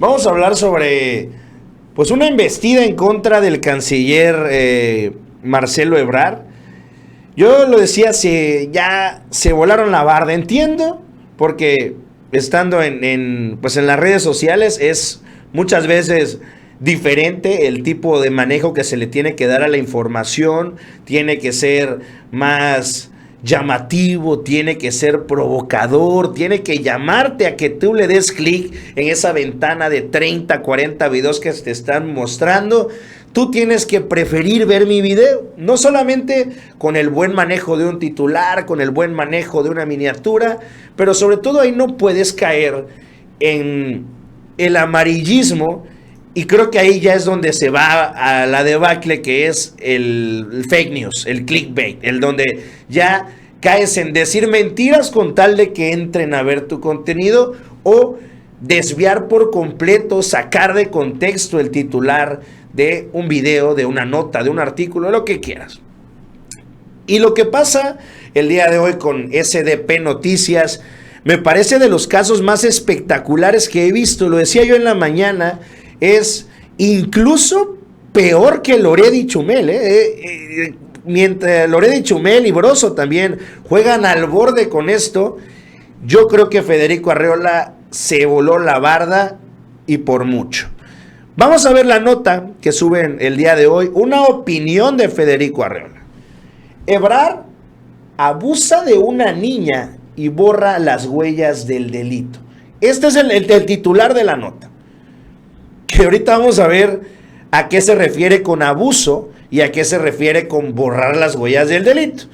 Vamos a hablar sobre pues una embestida en contra del canciller Marcelo Ebrard. Yo lo decía, ya se volaron la barda. Entiendo, porque estando pues en las redes sociales es muchas veces diferente el tipo de manejo que se le tiene que dar a la información. Tiene que ser más llamativo, tiene que ser provocador, tiene que llamarte a que tú le des clic en esa ventana de 30, 40 videos que te están mostrando. Tú tienes que preferir ver mi video, no solamente con el buen manejo de un titular, con el buen manejo de una miniatura, pero sobre todo ahí no puedes caer en el amarillismo. Y creo que ahí ya es donde se va a la debacle, que es el fake news, el clickbait, el donde ya caes en decir mentiras con tal de que entren a ver tu contenido, o desviar por completo, sacar de contexto el titular de un video, de una nota, de un artículo, lo que quieras. Y lo que pasa el día de hoy con SDP Noticias me parece de los casos más espectaculares que he visto. Lo decía yo en la mañana, es incluso peor que Loret y Chumel. Mientras Loret y Chumel y Broso también juegan al borde con esto, yo creo que Federico Arreola se voló la barda, y por mucho. Vamos a ver la nota que suben el día de hoy, una opinión de Federico Arreola. Ebrard abusa de una niña y borra las huellas del delito. Este es el titular de la nota, que ahorita vamos a ver a qué se refiere con abuso y a qué se refiere con borrar las huellas del delito.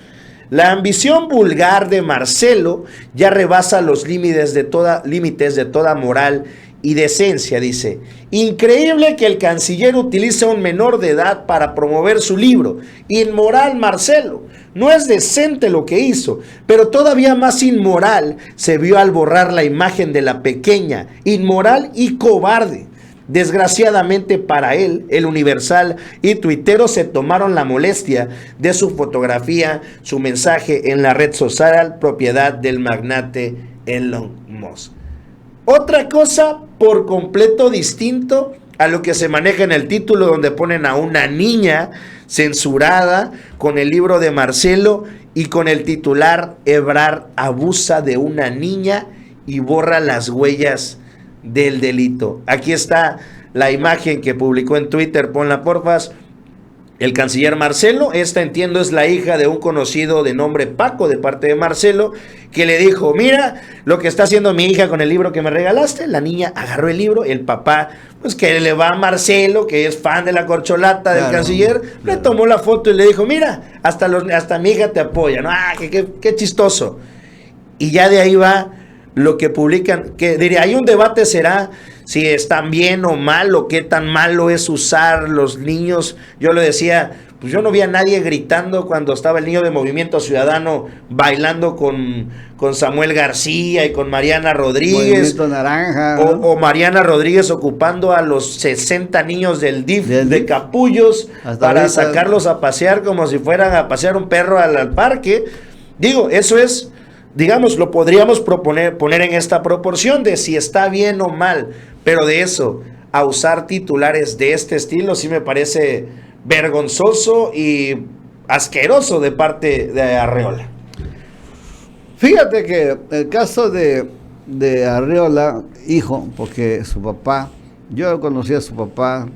La ambición vulgar de Marcelo ya rebasa los límites de toda moral y decencia, dice. Increíble que el canciller utilice a un menor de edad para promover su libro. Inmoral, Marcelo. No es decente lo que hizo, pero todavía más inmoral se vio al borrar la imagen de la pequeña. Inmoral y cobarde. Desgraciadamente para él, el Universal y tuiteros se tomaron la molestia de su fotografía, su mensaje en la red social, propiedad del magnate Elon Musk. Otra cosa por completo distinto a lo que se maneja en el título, donde ponen a una niña censurada con el libro de Marcelo y con el titular: Ebrard abusa de una niña y borra las huellas del delito. Aquí está la imagen que publicó en Twitter, ponla porfas. El canciller Marcelo, esta entiendo es la hija de un conocido de nombre Paco, de parte de Marcelo, que le dijo: mira lo que está haciendo mi hija con el libro que me regalaste. La niña agarró el libro, el papá, pues que le va a Marcelo, que es fan de la corcholata del canciller, le tomó la foto y le dijo: mira, hasta mi hija te apoya, ¿no? Qué chistoso. Y ya de ahí va lo que publican, que diría, hay un debate, será si están bien o mal, o qué tan malo es usar los niños. Yo le decía, pues yo no vi a nadie gritando cuando estaba el niño de Movimiento Ciudadano bailando con Samuel García y con Mariana Rodríguez. Movimiento Naranja, ¿no? O Mariana Rodríguez ocupando a los 60 niños del DIF de Capullos para ahorita sacarlos a pasear como si fueran a pasear un perro al parque. Digo, eso es, digamos, lo podríamos poner en esta proporción de si está bien o mal, pero de eso a usar titulares de este estilo sí me parece vergonzoso y asqueroso de parte de Arreola. Fíjate que el caso de Arreola, hijo, porque su papá, yo conocí a su papá,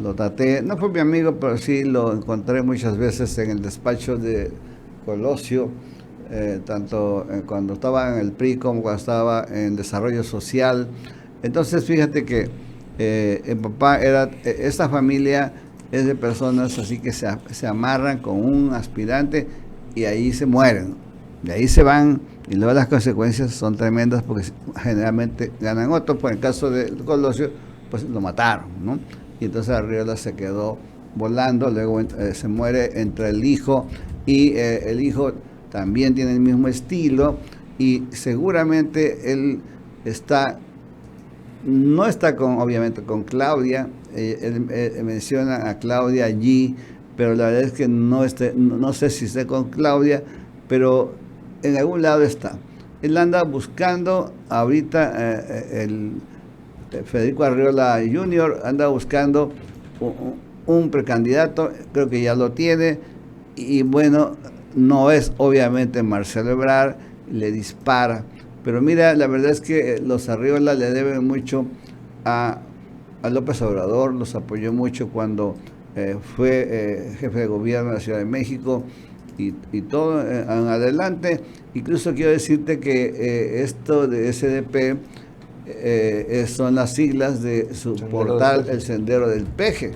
lo traté, no fue mi amigo, pero sí lo encontré muchas veces en el despacho de Colosio, tanto cuando estaba en el PRI como cuando estaba en Desarrollo Social. Entonces fíjate que el papá era, esta familia es de personas así que se amarran con un aspirante y ahí se mueren, de ahí se van, y luego las consecuencias son tremendas porque generalmente ganan otros. Por el caso de Colosio, pues lo mataron, ¿no? Y entonces Arreola se quedó volando, luego se muere entre el hijo, y el hijo también tiene el mismo estilo, y seguramente él no está obviamente con Claudia. Él menciona a Claudia allí, pero la verdad es que no sé si esté con Claudia, pero en algún lado está. Él anda buscando ahorita Federico Arriola Jr. anda buscando un precandidato, creo que ya lo tiene, y bueno, no es obviamente Marcelo Ebrard, le dispara. Pero mira, la verdad es que los Arriola le deben mucho a López Obrador, los apoyó mucho cuando fue jefe de gobierno de la Ciudad de México y todo en adelante. Incluso quiero decirte que esto de SDP son las siglas de su portal, El Sendero del Peje.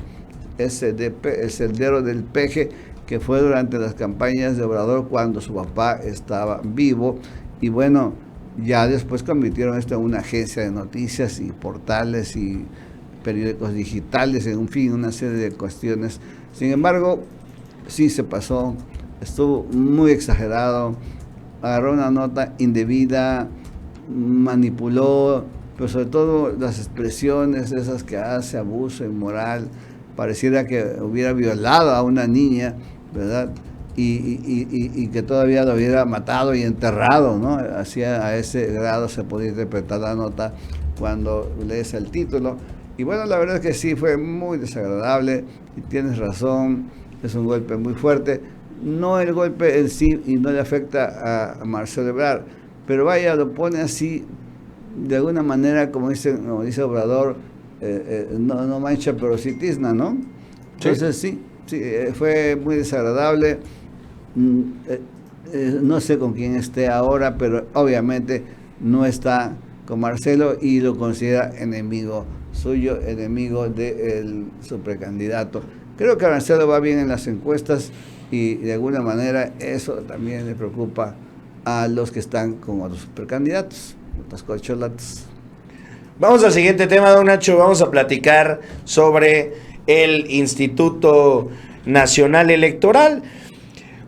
SDP, El Sendero del Peje, que fue durante las campañas de Obrador cuando su papá estaba vivo. Y bueno, ya después convirtieron esto en una agencia de noticias y portales y periódicos digitales, en fin, una serie de cuestiones. Sin embargo, sí se pasó, estuvo muy exagerado, agarró una nota indebida, manipuló, pero sobre todo las expresiones esas que hace, abuso inmoral, pareciera que hubiera violado a una niña, ¿verdad? Y que todavía lo hubiera matado y enterrado, ¿no? Así a ese grado se podía interpretar la nota cuando lees el título. Y bueno, la verdad es que sí, fue muy desagradable y tienes razón, es un golpe muy fuerte. No el golpe en sí y no le afecta a Marcelo Ebrard, pero vaya, lo pone así, de alguna manera, como dice Obrador, no mancha, pero sí tizna, ¿no? Entonces sí, fue muy desagradable. No sé con quién esté ahora, pero obviamente no está con Marcelo y lo considera enemigo suyo, enemigo de su precandidato. Creo que Marcelo va bien en las encuestas y de alguna manera eso también le preocupa a los que están como a los precandidatos, los corcholatos. Vamos al siguiente tema, don Nacho. Vamos a platicar sobre el Instituto Nacional Electoral.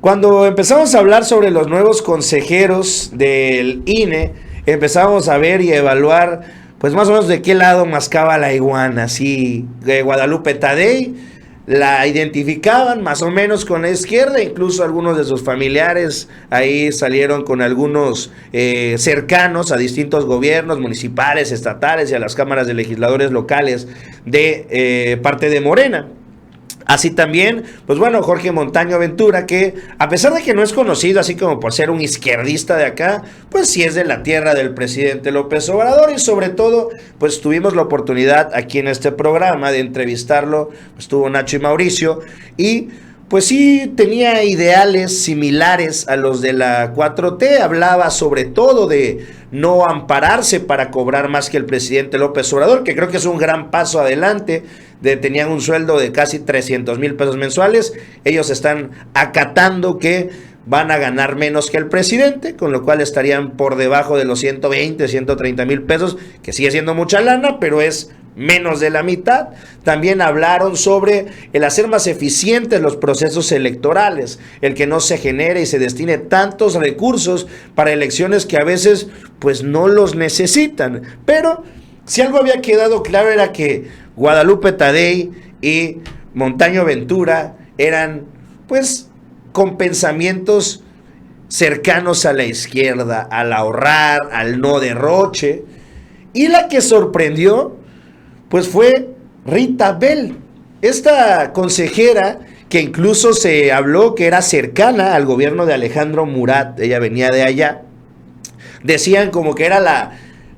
Cuando empezamos a hablar sobre los nuevos consejeros del INE, empezamos a ver y evaluar, pues más o menos de qué lado mascaba la iguana. Sí, Guadalupe Tadei la identificaban más o menos con la izquierda, incluso algunos de sus familiares ahí salieron con algunos cercanos a distintos gobiernos municipales, estatales y a las cámaras de legisladores locales de parte de Morena. Así también, pues bueno, Jorge Montaño Ventura, que a pesar de que no es conocido así como por ser un izquierdista de acá, pues sí es de la tierra del presidente López Obrador y sobre todo, pues tuvimos la oportunidad aquí en este programa de entrevistarlo, pues estuvo Nacho y Mauricio, y pues sí tenía ideales similares a los de la 4T, hablaba sobre todo de no ampararse para cobrar más que el presidente López Obrador, que creo que es un gran paso adelante. Tenían un sueldo de casi 300,000 pesos mensuales, ellos están acatando que van a ganar menos que el presidente, con lo cual estarían por debajo de los 120, 130,000 pesos, que sigue siendo mucha lana, pero es menos de la mitad. También hablaron sobre el hacer más eficientes los procesos electorales, el que no se genere y se destine tantos recursos para elecciones que a veces pues no los necesitan. Pero si algo había quedado claro era que Guadalupe Tadei y Montaño Ventura eran pues con pensamientos cercanos a la izquierda, al ahorrar, al no derroche. Y la que sorprendió pues fue Rita Bell, esta consejera que incluso se habló que era cercana al gobierno de Alejandro Murat, ella venía de allá. Decían como que era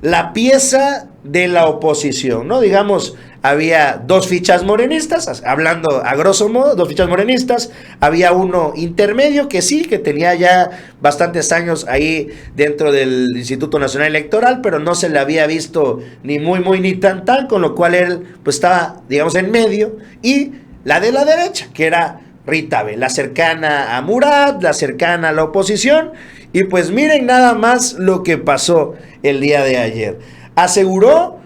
la pieza de la oposición, ¿no? Digamos, había dos fichas morenistas, hablando a grosso modo, dos fichas morenistas, había uno intermedio que sí, que tenía ya bastantes años ahí dentro del Instituto Nacional Electoral, pero no se le había visto ni muy ni tan, con lo cual él pues estaba, digamos, en medio, y la de la derecha, que era Rita Bell, la cercana a Murat, la cercana a la oposición, y pues miren nada más lo que pasó el día de ayer. Aseguró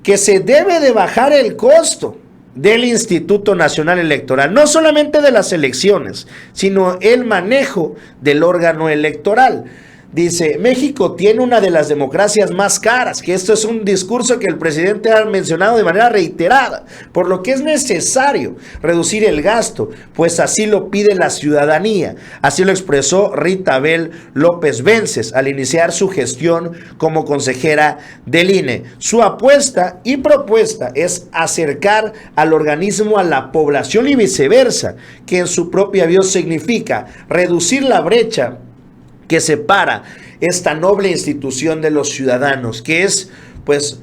que se debe de bajar el costo del Instituto Nacional Electoral, no solamente de las elecciones, sino el manejo del órgano electoral. Dice, México tiene una de las democracias más caras, que esto es un discurso que el presidente ha mencionado de manera reiterada, por lo que es necesario reducir el gasto, pues así lo pide la ciudadanía. Así lo expresó Rita Abel López Vences al iniciar su gestión como consejera del INE. Su apuesta y propuesta es acercar al organismo a la población y viceversa, que en su propia voz significa reducir la brecha que separa esta noble institución de los ciudadanos, que es pues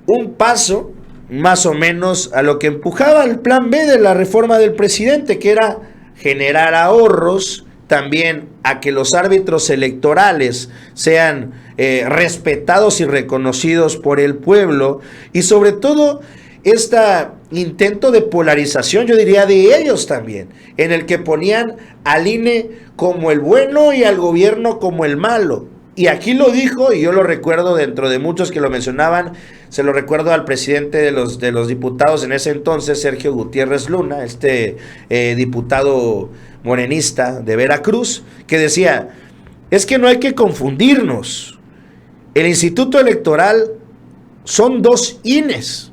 un paso más o menos a lo que empujaba el plan B de la reforma del presidente, que era generar ahorros, también a que los árbitros electorales sean respetados y reconocidos por el pueblo, y sobre todo este intento de polarización, yo diría de ellos también, en el que ponían al INE como el bueno y al gobierno como el malo. Y aquí lo dijo, y yo lo recuerdo dentro de muchos que lo mencionaban, se lo recuerdo al presidente de los diputados en ese entonces, Sergio Gutiérrez Luna, diputado morenista de Veracruz, que decía, es que no hay que confundirnos. El Instituto Electoral son dos INEs.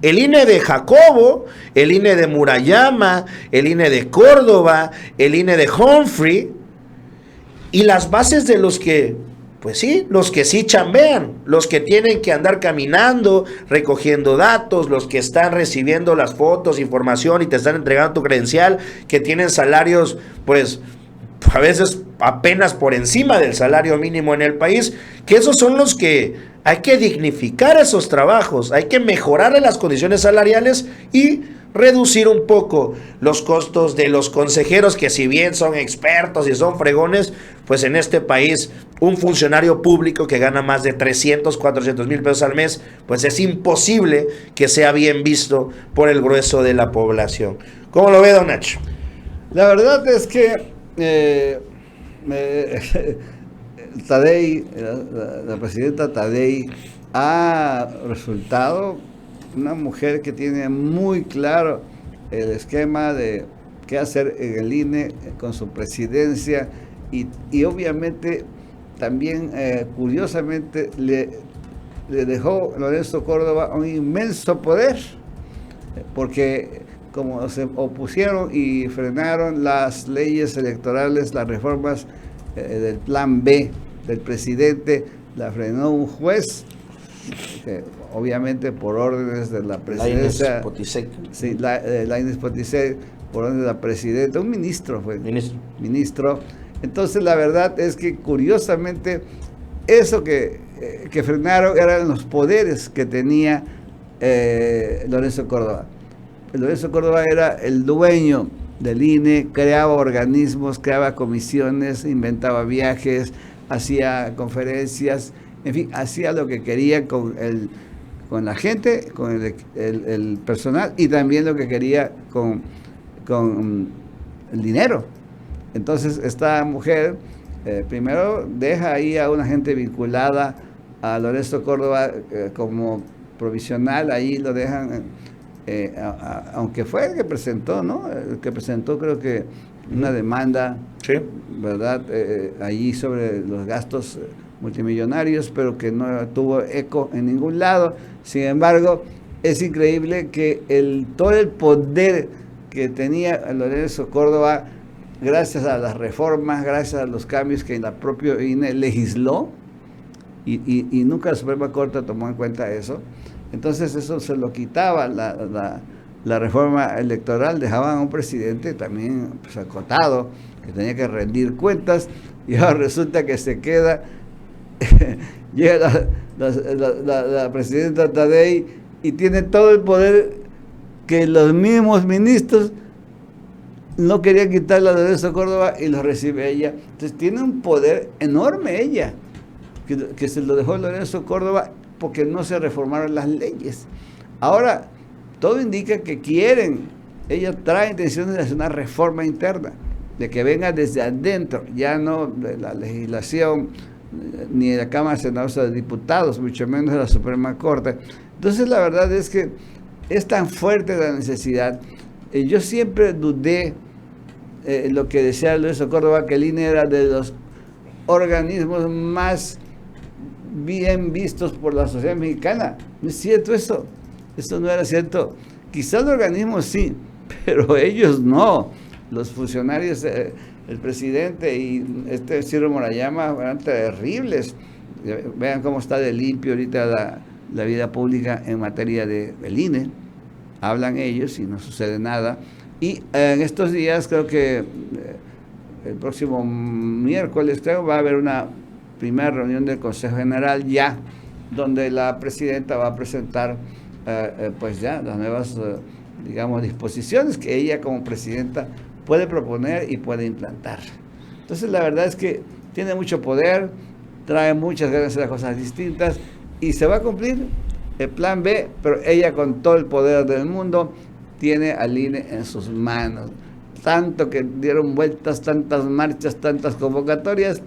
El INE de Jacobo, el INE de Murayama, el INE de Córdoba, el INE de Humphrey, y las bases de los que, pues sí, los que sí chambean, los que tienen que andar caminando, recogiendo datos, los que están recibiendo las fotos, información y te están entregando tu credencial, que tienen salarios, pues, a veces apenas por encima del salario mínimo en el país, que esos son los que hay que dignificar esos trabajos, hay que mejorar las condiciones salariales y reducir un poco los costos de los consejeros, que si bien son expertos y son fregones, pues en este país un funcionario público que gana más de 300, 400 mil pesos al mes, pues es imposible que sea bien visto por el grueso de la población. ¿Cómo lo ve, don Nacho? La verdad es que Taddei, la presidenta Taddei, ha resultado una mujer que tiene muy claro el esquema de qué hacer en el INE con su presidencia y obviamente también curiosamente le dejó Lorenzo Córdoba un inmenso poder, porque como se opusieron y frenaron las leyes electorales, las reformas del plan B del presidente, la frenó un juez, obviamente por órdenes de la presidencia. Lainez Potisek. Sí, Lainez Potisek, por órdenes de la presidenta, un ministro fue. Ministro. Entonces la verdad es que curiosamente eso que frenaron eran los poderes que tenía Lorenzo Córdoba. Lorenzo Córdoba era el dueño del INE, creaba organismos, creaba comisiones, inventaba viajes, hacía conferencias, en fin, hacía lo que quería con la gente, con el personal y también lo que quería con el dinero. Entonces esta mujer primero deja ahí a una gente vinculada a Lorenzo Córdoba como provisional, ahí lo dejan, aunque fue el que presentó, ¿no? El que presentó creo que una demanda, sí, ¿verdad? Allí sobre los gastos multimillonarios, pero que no tuvo eco en ningún lado. Sin embargo, es increíble que todo el poder que tenía Lorenzo Córdoba, gracias a las reformas, gracias a los cambios que la propia INE legisló, y nunca la Suprema Corte tomó en cuenta eso. Entonces eso se lo quitaba la reforma electoral, dejaban a un presidente también pues, acotado, que tenía que rendir cuentas, y ahora resulta que se queda, llega la presidenta Taddei y tiene todo el poder que los mismos ministros no querían quitarle a Lorenzo Córdoba y lo recibe ella. Entonces tiene un poder enorme ella, que se lo dejó Lorenzo Córdoba porque no se reformaron las leyes. Ahora, todo indica que quieren, ella trae intenciones de hacer una reforma interna, de que venga desde adentro, ya no de la legislación, ni de la Cámara de Diputados, mucho menos de la Suprema Corte. Entonces la verdad es que es tan fuerte la necesidad. Yo siempre dudé lo que decía Lorenzo Córdoba, que el INE era de los organismos más bien vistos por la sociedad mexicana. No es cierto eso. Eso no era cierto. Quizás los organismos sí, pero ellos no. Los funcionarios, el presidente y Ciro Murayama eran terribles. Vean cómo está de limpio ahorita la vida pública en materia del INE. Hablan ellos y no sucede nada. Y en estos días, creo que el próximo miércoles, creo, va a haber una primera reunión del Consejo General ya, donde la presidenta va a presentar pues ya las nuevas, digamos, disposiciones que ella como presidenta puede proponer y puede implantar. Entonces la verdad es que tiene mucho poder, trae muchas ganas de hacer las cosas distintas y se va a cumplir el plan B, pero ella con todo el poder del mundo tiene al INE en sus manos. Tanto que dieron vueltas, tantas marchas, tantas convocatorias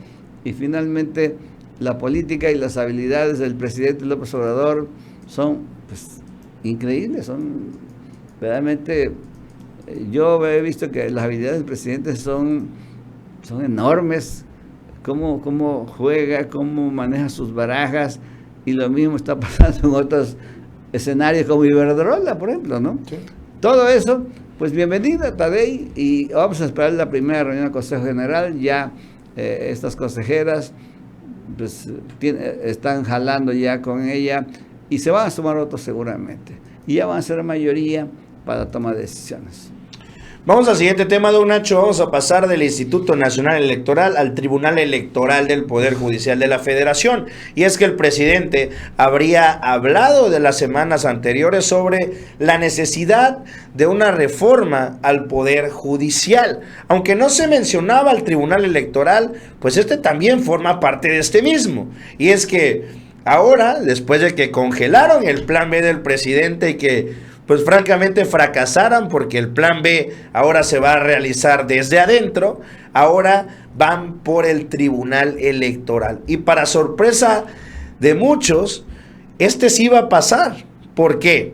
y finalmente la política y las habilidades del presidente López Obrador son pues increíbles, son realmente, yo he visto que las habilidades del presidente son enormes, cómo juega, cómo maneja sus barajas, y lo mismo está pasando en otros escenarios como Iberdrola, por ejemplo, ¿no? Sí. Todo eso, pues bienvenida, Tadei, y vamos a esperar la primera reunión del Consejo General. Ya estas consejeras pues están jalando ya con ella y se van a sumar otros seguramente. Y ya van a ser mayoría para tomar decisiones. Vamos al siguiente tema, don Nacho. Vamos a pasar del Instituto Nacional Electoral al Tribunal Electoral del Poder Judicial de la Federación. Y es que el presidente habría hablado de las semanas anteriores sobre la necesidad de una reforma al Poder Judicial. Aunque no se mencionaba al Tribunal Electoral, pues este también forma parte de este mismo. Y es que ahora, después de que congelaron el plan B del presidente y que pues francamente fracasaran porque el plan B ahora se va a realizar desde adentro, ahora van por el Tribunal Electoral. Y para sorpresa de muchos, este sí va a pasar. ¿Por qué?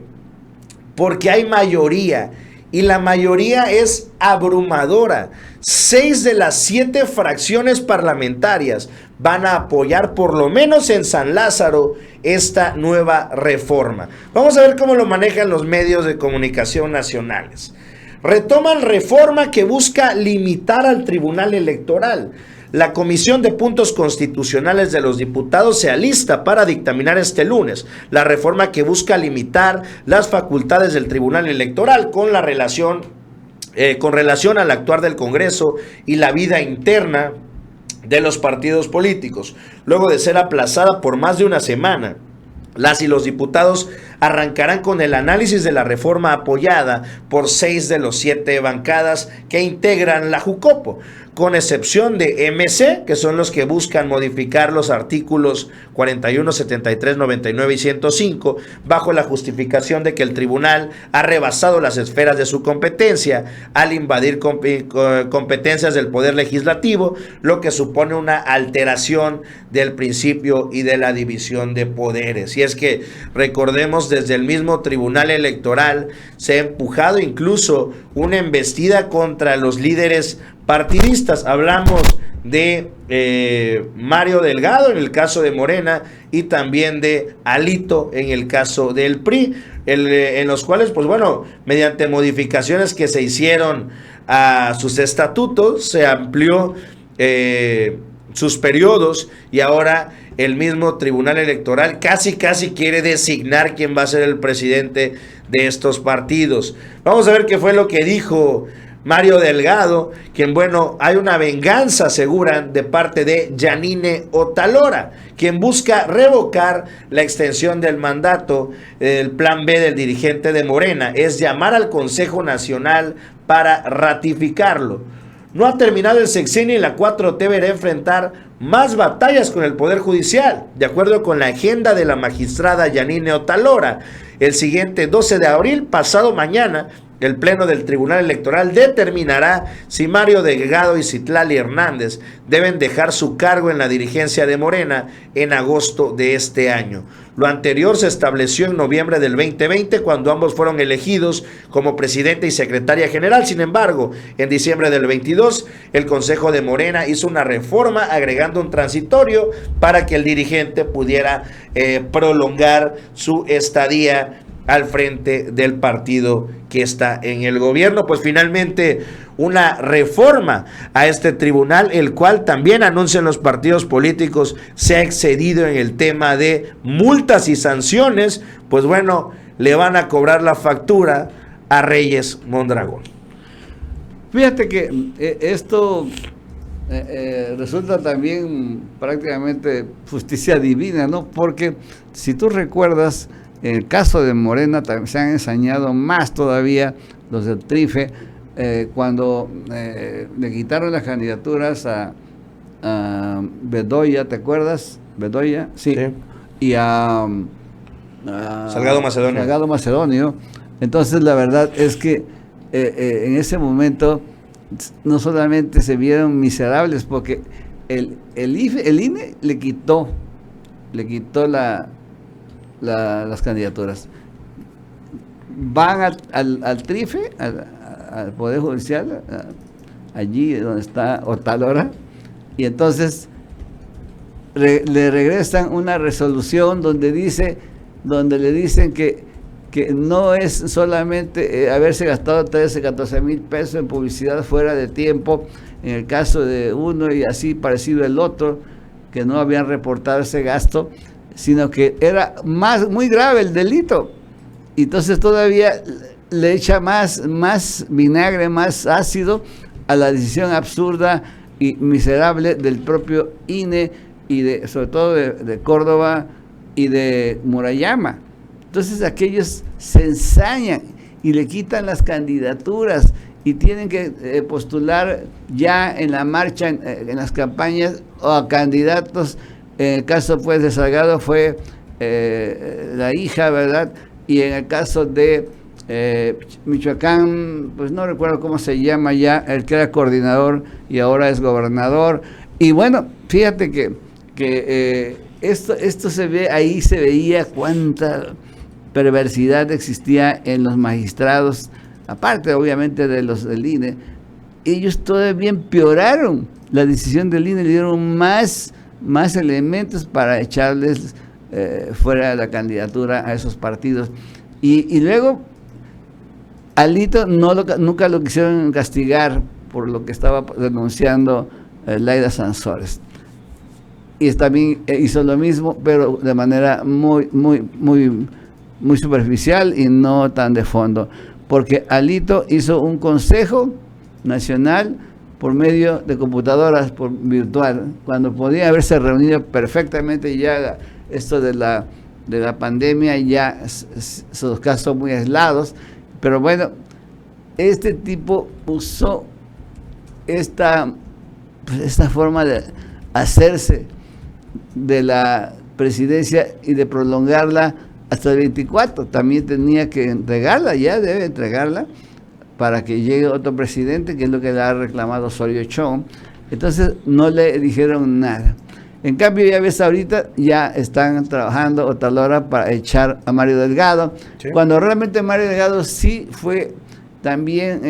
Porque hay mayoría y la mayoría es abrumadora. 6 de las 7 fracciones parlamentarias van a apoyar, por lo menos en San Lázaro, esta nueva reforma. Vamos a ver cómo lo manejan los medios de comunicación nacionales. Retoman reforma que busca limitar al Tribunal Electoral. La Comisión de Puntos Constitucionales de los Diputados se alista para dictaminar este lunes la reforma que busca limitar las facultades del Tribunal Electoral con relación al actuar del Congreso y la vida interna de los partidos políticos. Luego de ser aplazada por más de una semana, las y los diputados arrancarán con el análisis de la reforma apoyada por 6 de los 7 bancadas que integran la Jucopo, con excepción de MC, que son los que buscan modificar los artículos 41, 73, 99 y 105, bajo la justificación de que el tribunal ha rebasado las esferas de su competencia al invadir competencias del Poder Legislativo, lo que supone una alteración del principio y de la división de poderes. Y es que, recordemos, desde el mismo Tribunal Electoral se ha empujado incluso una embestida contra los líderes partidistas. Hablamos de Mario Delgado en el caso de Morena y también de Alito en el caso del PRI, en los cuales, pues bueno, mediante modificaciones que se hicieron a sus estatutos, se amplió sus periodos y ahora el mismo Tribunal Electoral casi quiere designar quién va a ser el presidente de estos partidos. Vamos a ver qué fue lo que dijo Mario Delgado, quien, bueno, hay una venganza, aseguran, de parte de Yanine Otalora, quien busca revocar la extensión del mandato. El plan B del dirigente de Morena es llamar al Consejo Nacional para ratificarlo. No ha terminado el sexenio y la 4T deberá enfrentar más batallas con el Poder Judicial, de acuerdo con la agenda de la magistrada Yanine Otalora. El siguiente 12 de abril, pasado mañana, el Pleno del Tribunal Electoral determinará si Mario Delgado y Citlali Hernández deben dejar su cargo en la dirigencia de Morena en agosto de este año. Lo anterior se estableció en noviembre del 2020, cuando ambos fueron elegidos como presidente y secretaria general. Sin embargo, en diciembre del 22, el Consejo de Morena hizo una reforma agregando un transitorio para que el dirigente pudiera prolongar su estadía al frente del partido que está en el gobierno. Pues finalmente una reforma a este tribunal, el cual también anuncian los partidos políticos se ha excedido en el tema de multas y sanciones. Pues bueno, le van a cobrar la factura a Reyes Mondragón. Fíjate que esto resulta también prácticamente justicia divina, ¿no? Porque si tú recuerdas, en el caso de Morena se han ensañado más todavía los del Trife, cuando le quitaron las candidaturas a Bedoya, ¿te acuerdas? Bedoya, sí. Y a Salgado Macedonio. Salgado Macedonio. Entonces la verdad es que en ese momento no solamente se vieron miserables, porque el INE le quitó las candidaturas. Van al Trife, al Poder Judicial, allí donde está Otalora, y entonces le regresan una resolución donde le dicen que no es solamente haberse gastado 13, 14 mil pesos en publicidad fuera de tiempo, en el caso de uno y así parecido el otro, que no habían reportado ese gasto, sino que era muy grave el delito. Y entonces todavía le echa más vinagre, más ácido a la decisión absurda y miserable del propio INE y sobre todo de Córdoba y de Murayama. Entonces aquellos se ensañan y le quitan las candidaturas y tienen que postular ya en la marcha, en las campañas, o a candidatos. En el caso pues de Salgado fue la hija, ¿verdad? Y en el caso de Michoacán, pues no recuerdo cómo se llama ya, el que era coordinador y ahora es gobernador. Y bueno, fíjate que esto se ve, ahí se veía cuánta perversidad existía en los magistrados, aparte obviamente de los del INE. Ellos todavía empeoraron la decisión del INE, le dieron más elementos para echarles fuera de la candidatura a esos partidos. Y luego Alito nunca lo quisieron castigar por lo que estaba denunciando Laida Sansores. Y también hizo lo mismo, pero de manera muy superficial y no tan de fondo. Porque Alito hizo un consejo nacional por medio de computadoras, por virtual, cuando podía haberse reunido perfectamente. Ya esto de la pandemia ya son casos muy aislados, pero bueno, este tipo usó esta forma de hacerse de la presidencia y de prolongarla hasta el 24. También tenía que entregarla, ya debe entregarla, para que llegue otro presidente, que es lo que le ha reclamado Osorio Chong. Entonces no le dijeron nada. En cambio, ya ves, ahorita ya están trabajando Otalora para echar a Mario Delgado, sí, cuando realmente Mario Delgado sí fue también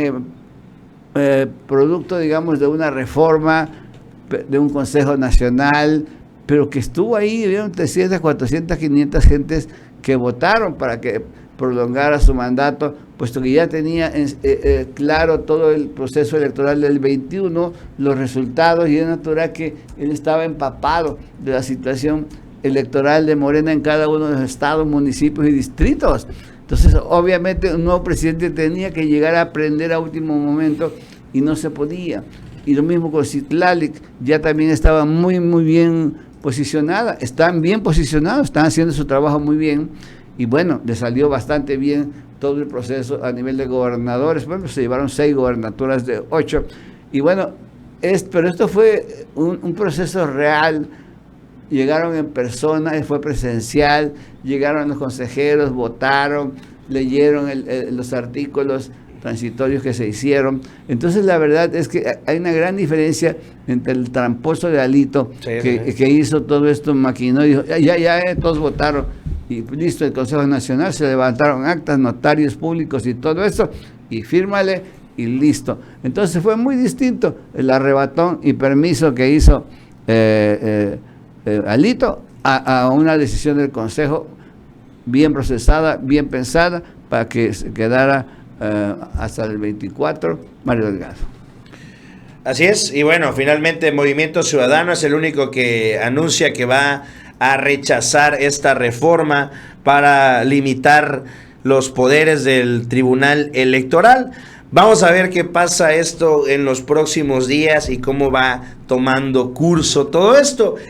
producto, digamos, de una reforma, de un Consejo Nacional, pero que estuvo ahí, vieron 300, 400, 500 gentes que votaron para que prolongara su mandato, puesto que ya tenía claro todo el proceso electoral del 21, los resultados, y es natural que él estaba empapado de la situación electoral de Morena en cada uno de los estados, municipios y distritos. Entonces, obviamente, un nuevo presidente tenía que llegar a aprender a último momento y no se podía. Y lo mismo con Citlali, ya también estaba muy bien posicionada, están bien posicionados, están haciendo su trabajo muy bien. Y bueno, le salió bastante bien todo el proceso a nivel de gobernadores. Bueno, se llevaron 6 gobernaturas de 8. Y bueno, pero esto fue un proceso real. Llegaron en persona, fue presencial, llegaron los consejeros, votaron, leyeron los artículos transitorios que se hicieron. Entonces la verdad es que hay una gran diferencia entre el tramposo de Alito, que hizo todo esto, maquinó y dijo, todos votaron, y listo, el Consejo Nacional, se levantaron actas, notarios públicos y todo eso, y fírmale, y listo. Entonces fue muy distinto el arrebatón y permiso que hizo Alito a una decisión del Consejo bien procesada, bien pensada, para que se quedara hasta el 24 Mario Delgado. Así es, y bueno, finalmente Movimiento Ciudadano es el único que anuncia que va a rechazar esta reforma para limitar los poderes del Tribunal Electoral. Vamos a ver qué pasa esto en los próximos días y cómo va tomando curso todo esto.